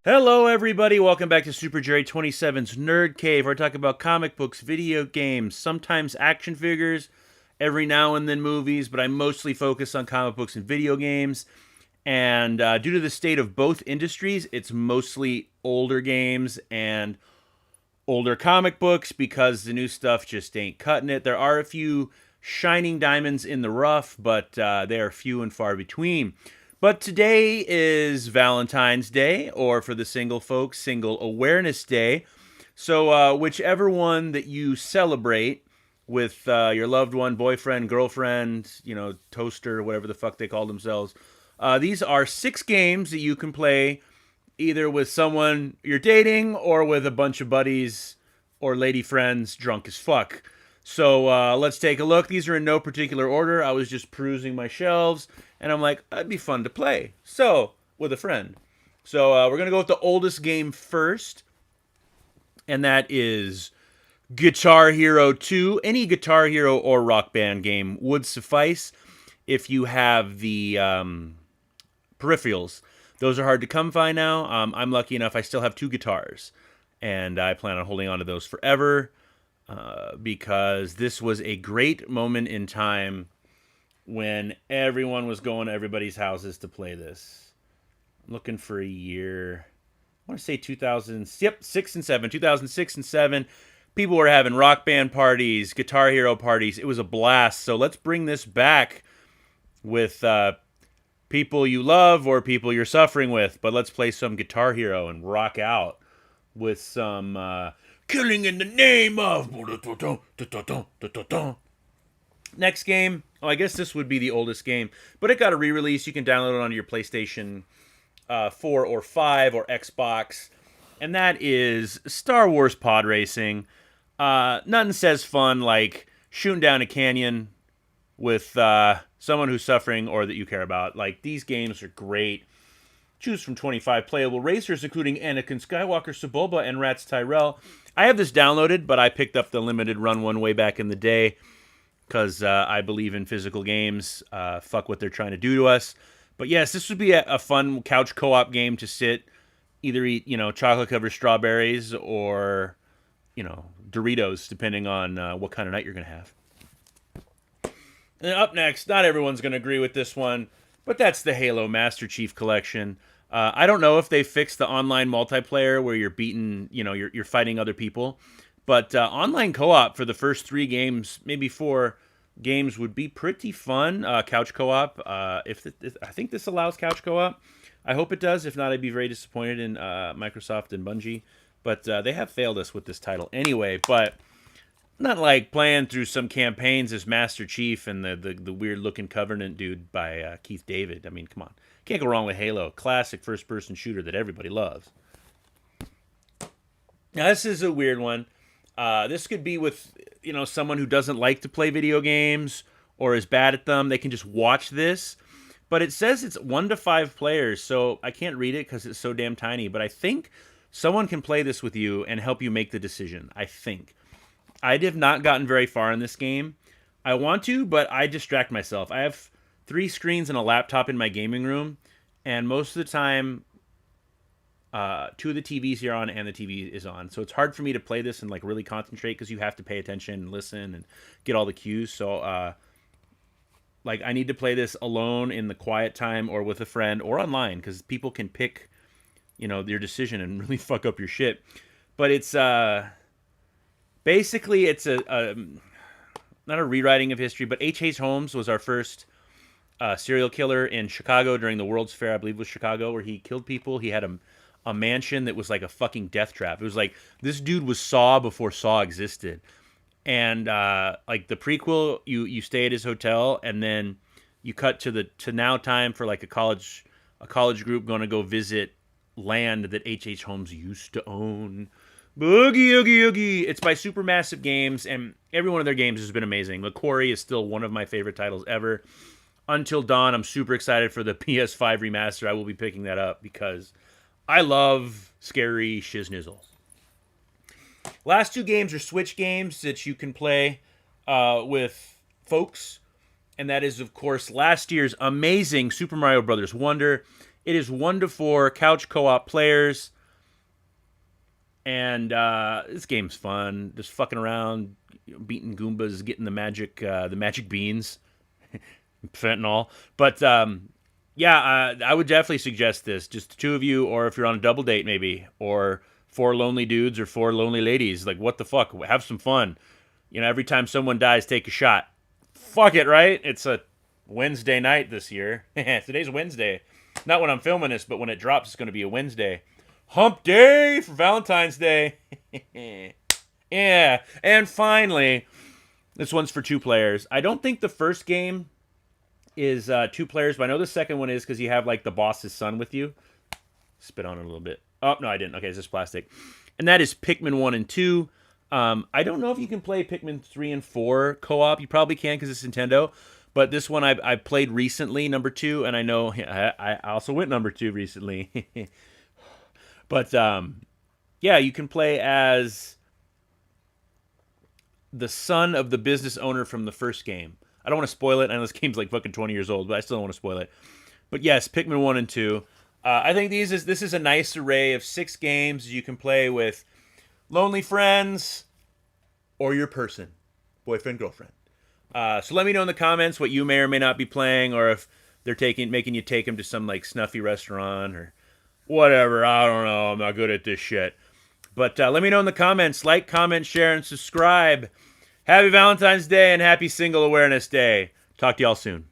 Hello, everybody. Welcome back to Super Jerry 27's Nerd Cave, where I talk about comic books, video games, sometimes action figures, every now and then movies, but I mostly focus on comic books and video games. And due to the state of both industries, it's mostly older games and older comic books because the new stuff just ain't cutting it. There are a few shining diamonds in the rough, but they are few and far between. But today is Valentine's Day, or for the single folks, Single Awareness Day. So, whichever one that you celebrate with your loved one, boyfriend, girlfriend, toaster, whatever the fuck they call themselves, these are 6 games that you can play either with someone you're dating or with a bunch of buddies or lady friends drunk as fuck. So let's take a look. These are in no particular order. I was just perusing my shelves, and I'm like, that'd be fun to play. So, with a friend. So we're going to go with the oldest game first, and that is Guitar Hero 2. Any Guitar Hero or Rock Band game would suffice if you have the peripherals. Those are hard to come by now. I'm lucky enough I still have 2 guitars, and I plan on holding on to those forever because this was a great moment in time when everyone was going to everybody's houses to play this. I'm looking for a year. I want to say 6 and 7. 2006 and 7. People were having Rock Band parties, Guitar Hero parties. It was a blast. So let's bring this back with people you love or people you're suffering with. But let's play some Guitar Hero and rock out with some killing in the name of. Next game. Oh, I guess this would be the oldest game, but it got a re-release. You can download it on your PlayStation 4 or 5 or Xbox, and that is Star Wars Pod Racing. Nothing says fun like shooting down a canyon with someone who's suffering or that you care about. Like, these games are great. Choose from 25 playable racers, including Anakin Skywalker, Sebulba, and Rats Tyrell. I have this downloaded, but I picked up the limited run one way back in the day because I believe in physical games. Fuck what they're trying to do to us. But yes, this would be a fun couch co-op game to sit, either eat, chocolate-covered strawberries or, Doritos, depending on what kind of night you're going to have. And then up next, not everyone's going to agree with this one, but that's the Halo Master Chief Collection. I don't know if they fixed the online multiplayer where you're beating, you're fighting other people. But online co-op for the first 3 games, maybe 4 games, would be pretty fun. Couch co-op, I think this allows couch co-op. I hope it does. If not, I'd be very disappointed in Microsoft and Bungie. But they have failed us with this title anyway. But not like playing through some campaigns as Master Chief and the weird-looking Covenant dude by Keith David. I mean, come on. Can't go wrong with Halo. Classic first-person shooter that everybody loves. Now, this is a weird one. This could be with, someone who doesn't like to play video games or is bad at them. They can just watch this. But it says it's 1 to 5 players, so I can't read it because it's so damn tiny. But I think someone can play this with you and help you make the decision, I think. I have not gotten very far in this game. I want to, but I distract myself. I have 3 screens and a laptop in my gaming room, and most of the time 2 of the TVs are on and the TV is on. So it's hard for me to play this and really concentrate because you have to pay attention and listen and get all the cues. So I need to play this alone in the quiet time or with a friend or online because people can pick, your decision and really fuck up your shit. But it's basically it's a not a rewriting of history, but H.H. Holmes was our first serial killer in Chicago during the World's Fair, I believe it was Chicago, where he killed people. He had a mansion that was like a fucking death trap. It was like this dude was Saw before Saw existed. And the prequel, you stay at his hotel, and then you cut to now time for like a college group going to go visit land that H.H. Holmes used to own. Boogie Oogie Oogie. It's by Supermassive Games, and every one of their games has been amazing. The Quarry is still one of my favorite titles ever. Until Dawn, I'm super excited for the PS5 remaster. I will be picking that up because I love scary shiznizzle. Last 2 games are Switch games that you can play with folks, and that is, of course, last year's amazing Super Mario Bros. Wonder It is 1 to 4 couch co-op players, and this game's fun. Just fucking around, beating Goombas, getting the magic beans, fentanyl. But yeah, I would definitely suggest this. Just the two of you, or if you're on a double date, maybe, or 4 lonely dudes or 4 lonely ladies. Like, what the fuck? Have some fun. You know, every time someone dies, take a shot. Fuck it, right? It's a Wednesday night this year. Today's Wednesday. Not when I'm filming this, but when it drops, it's going to be a Wednesday. Hump day for Valentine's Day. Yeah. And finally, this one's for 2 players. I don't think the first game is 2 players, but I know the second one is because you have like the boss's son with you. Spit on it a little bit. Oh, no, I didn't. Okay, it's just plastic. And that is Pikmin 1 and 2. I don't know if you can play Pikmin 3 and 4 co-op. You probably can because it's Nintendo. But this one I played recently, number 2, and I know I also went number 2 recently. But yeah, you can play as the son of the business owner from the first game. I don't want to spoil it. I know this game's like fucking 20 years old, but I still don't want to spoil it. But yes, Pikmin 1 and 2. I think this is a nice array of 6 games you can play with lonely friends or your person, boyfriend, girlfriend. So let me know in the comments what you may or may not be playing, or if they're making you take them to some like snuffy restaurant or whatever. I don't know. I'm not good at this shit. But let me know in the comments. Like, comment, share, and subscribe. Happy Valentine's Day and happy Single Awareness Day. Talk to y'all soon.